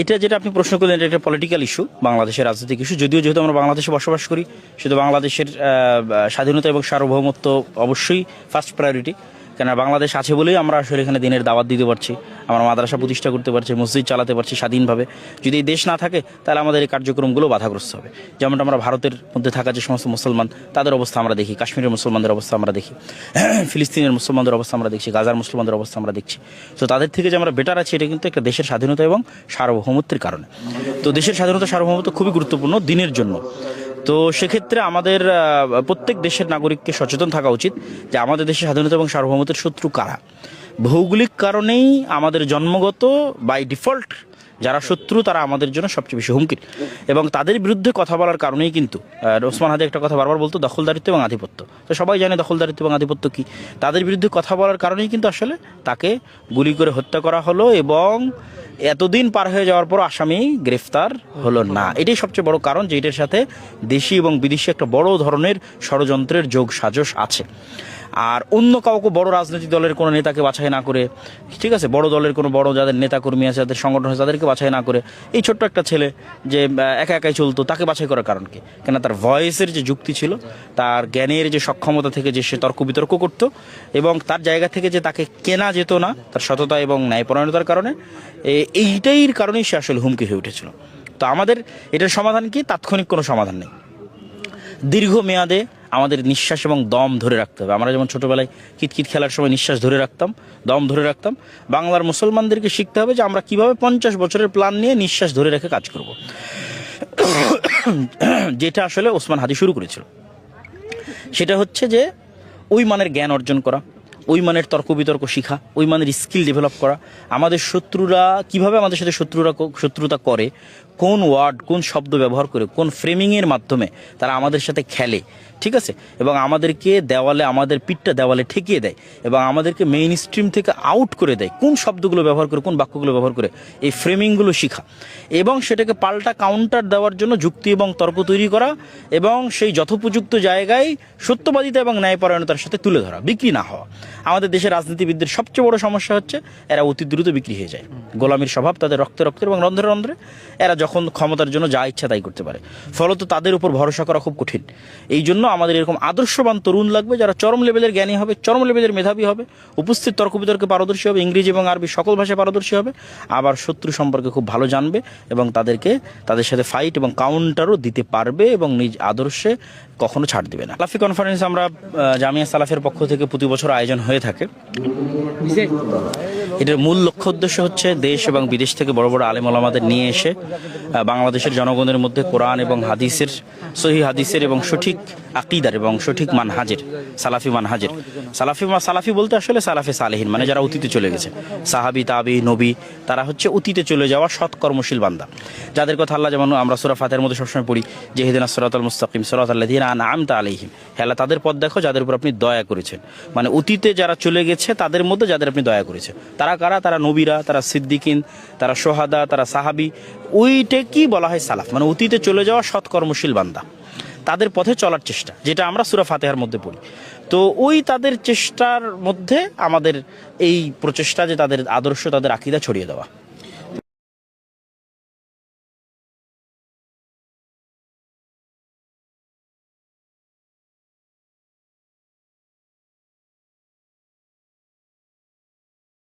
এটা যেটা আপনি প্রশ্ন করলেন, এটা একটা পলিটিক্যাল ইস্যু, বাংলাদেশের রাজনৈতিক ইস্যু। যদিও যেহেতু আমরা বাংলাদেশে বসবাস করি, শুধু বাংলাদেশের স্বাধীনতা এবং সার্বভৌমত্ব অবশ্যই ফার্স্ট প্রায়োরিটি। কেন বাংলাদেশ আছে বলেই আমরা আসলে এখানে দিনের দাওয়াত দিতে পারছি, আমরা মাদ্রাসা প্রতিষ্ঠা করতে পারছি, মসজিদ চালাতে পারছি স্বাধীনভাবে। যদি এই দেশ না থাকে তাহলে আমাদের এই কার্যক্রমগুলো বাধাগ্রস্ত হবে। যেমনটা আমরা ভারতের মধ্যে থাকা যে সমস্ত মুসলমান, তাদের অবস্থা আমরা দেখি, কাশ্মীরের মুসলমানদের অবস্থা আমরা দেখি, ফিলিস্তিনের মুসলমানদের অবস্থা আমরা দেখছি, গাজার মুসলমানদের অবস্থা আমরা দেখছি। তো তাদের থেকে যে আমরা বেটার আছি, এটা কিন্তু একটা দেশের স্বাধীনতা এবং সার্বভৌমত্বের কারণে। তো দেশের স্বাধীনতা সার্বভৌমত্ব খুবই গুরুত্বপূর্ণ দিনের জন্য। তো সেক্ষেত্রে আমাদের প্রত্যেক দেশের নাগরিককে সচেতন থাকা উচিত যে আমাদের দেশের স্বাধীনতা এবং সার্বভৌমত্বের শত্রু কারা। ভৌগোলিক কারণেই আমাদের জন্মগত বাই ডিফল্ট যারা শত্রু, তারা আমাদের জন্য সবচেয়ে বেশি হুমকির, এবং তাদের বিরুদ্ধে কথা বলার কারণেই কিন্তু ওসমান হাদি একটা কথা বারবার বলতো, দখলদারিত্ব এবং আধিপত্য। তো সবাই জানে দখলদারিত্ব এবং আধিপত্য কি। তাদের বিরুদ্ধে কথা বলার কারণেই কিন্তু আসলে তাকে গুলি করে হত্যা করা হলো, এবং এতদিন পার হয়ে যাওয়ার পর আসামি গ্রেফতার হলো না। এটাই সবচেয়ে বড় কারণ যে এটার সাথে দেশি এবং বিদেশি একটা বড় ধরনের ষড়যন্ত্রের যোগ সাজশ আছে। আর অন্য কাউকে বড় রাজনৈতিক দলের কোনো নেতাকে বাছাই না করে, ঠিক আছে, বড় দলের কোনো বড় যাদের নেতাকর্মী আছে, যাদের সংগঠন আছে, তাদেরকে বাছাই না করে এই ছোট্ট একটা ছেলে যে একা একাই চলতো, তাকে বাছাই করার কারণ কি? কেন তার ভয়েসের যে যুক্তি ছিল, তার জ্ঞানের যে সক্ষমতা থেকে যে সে তর্ক বিতর্ক করতো, এবং তার জায়গা থেকে যে তাকে কেনা যেত না তার সততা এবং ন্যায়পরায়ণতার কারণে, এইটাই কারণেই সে আসলে হুমকি হয়ে উঠেছিল। তো আমাদের এটার সমাধান কি? তাৎক্ষণিক কোনো সমাধান নেই। দীর্ঘমেয়াদে আমাদের নিঃশ্বাস এবং দম ধরে রাখতে হবে। আমরা যেমন ছোটোবেলায় কিতকিত খেলার সময় নিঃশ্বাস ধরে রাখতাম, দম ধরে রাখতাম, বাংলার মুসলমানদেরকে শিখতে হবে যে আমরা কীভাবে 50 বছরের প্ল্যান নিয়ে নিঃশ্বাস ধরে রেখে কাজ করব, যেটা আসলে ওসমান হাদি শুরু করেছিল। সেটা হচ্ছে যে ওই মানের জ্ঞান অর্জন করা, ওই মানের তর্ক বিতর্ক শিখা, ওই মানের স্কিল ডেভেলপ করা। আমাদের শত্রুরা কিভাবে আমাদের সাথে শত্রুতা করে, কোন ওয়ার্ড, কোন শব্দ ব্যবহার করে, কোন ফ্রেমিংয়ের মাধ্যমে তারা আমাদের সাথে খেলে, ঠিক আছে, এবং আমাদেরকে দেওয়ালে, আমাদের পিঠটা দেওয়ালে ঠেকিয়ে দেয়, এবং আমাদেরকে মেইন স্ট্রিম থেকে আউট করে দেয়, কোন শব্দগুলো ব্যবহার করে, কোন বাক্যগুলো ব্যবহার করে, এই ফ্রেমিংগুলো শিখা, এবং সেটাকে পাল্টা কাউন্টার দেওয়ার জন্য যুক্তি এবং তর্ক তৈরি করা, এবং সেই যথোপযুক্ত জায়গায় সত্যবাদিতা এবং ন্যায়পরায়ণতার সাথে তুলে ধরা, বিক্রি না হওয়া। আমাদের দেশের রাজনীতিবিদদের সবচেয়ে বড় সমস্যা হচ্ছে এরা অতি দ্রুত বিক্রি হয়ে যায়। গোলামির স্বভাব তাদের রক্তে রক্তে এবং রন্ধ্রে রন্ধ্রে। এরা যখন ক্ষমতার জন্য যা ইচ্ছা তাই করতে পারে, ফলত তাদের উপর ভরসা করা খুব কঠিন। এই জন্য আমাদের এরকম আদর্শবান তরুণ লাগবে যারা চরম লেভেলের জ্ঞানী হবে, চরম লেভেলের মেধাবী হবে, উপস্থিত তর্ক বিতর্কে পারদর্শী হবে, ইংরেজি এবং আরবি সকল ভাষায় পারদর্শী হবে, আবার শত্রু সম্পর্কে খুব ভালো জানবে, এবং তাদের সাথে ফাইট এবং কাউন্টারও দিতে পারবে, এবং নিজ আদর্শে কখনো ছাড় দেবে না। সালাফি কনফারেন্স আমরা জামিয়া সালাফের পক্ষ থেকে প্রতি বছর আয়োজন হয়ে থাকে। এটার মূল লক্ষ্য উদ্দেশ্য হচ্ছে দেশ এবং বিদেশ থেকে বড় বড় আলেম ওলামাদের নিয়ে এসে বাংলাদেশের জনগণের মধ্যে কোরআন এবং হাদিসের, সহিহ হাদিসের এবং সঠিক আকীদার এবং সঠিক মানহাজের, সালাফি মানহাজের, সালাফি বলতে আসলে সালাফে সালেহিন, মানে যারা অতীতে চলে গেছে, সাহাবি, তাবি, নবী, তারা হচ্ছে অতীতে চলে যাওয়া সৎ কর্মশীল বান্দা, যাদের কথা আল্লাহ, যেমন আমরা সূরা ফাতিহার মধ্যে সবসময় পড়ি যে ইহদিনাস সিরাতাল মুস্তাকিম সিরাতাল লাযিনা আনআমতা আলাইহিম, হে আল্লাহ তাদের পথ দেখো যাদের উপর আপনি দয়া করেছেন। মানে অতীতে যারা চলে গেছে তাদের মধ্যে যাদের আপনি দয়া করেছেন। তারা কারা? তারা নবীরা, তারা সিদ্দিকিন, তারা সোহাদা, তারা সাহাবি। ওইটা কি বলা হয়? সালাফ, মানে অতীতে চলে যাওয়া সৎ কর্মশীল বান্দা, তাদের পথে চলার চেষ্টা, যেটা আমরা সূরা ফাতিহার মধ্যে পড়ি। তো ওই তাদের চেষ্টার মধ্যে আমাদের এই প্রচেষ্টা যে তাদের আদর্শ, তাদের আকীদা ছড়িয়ে দেওয়া।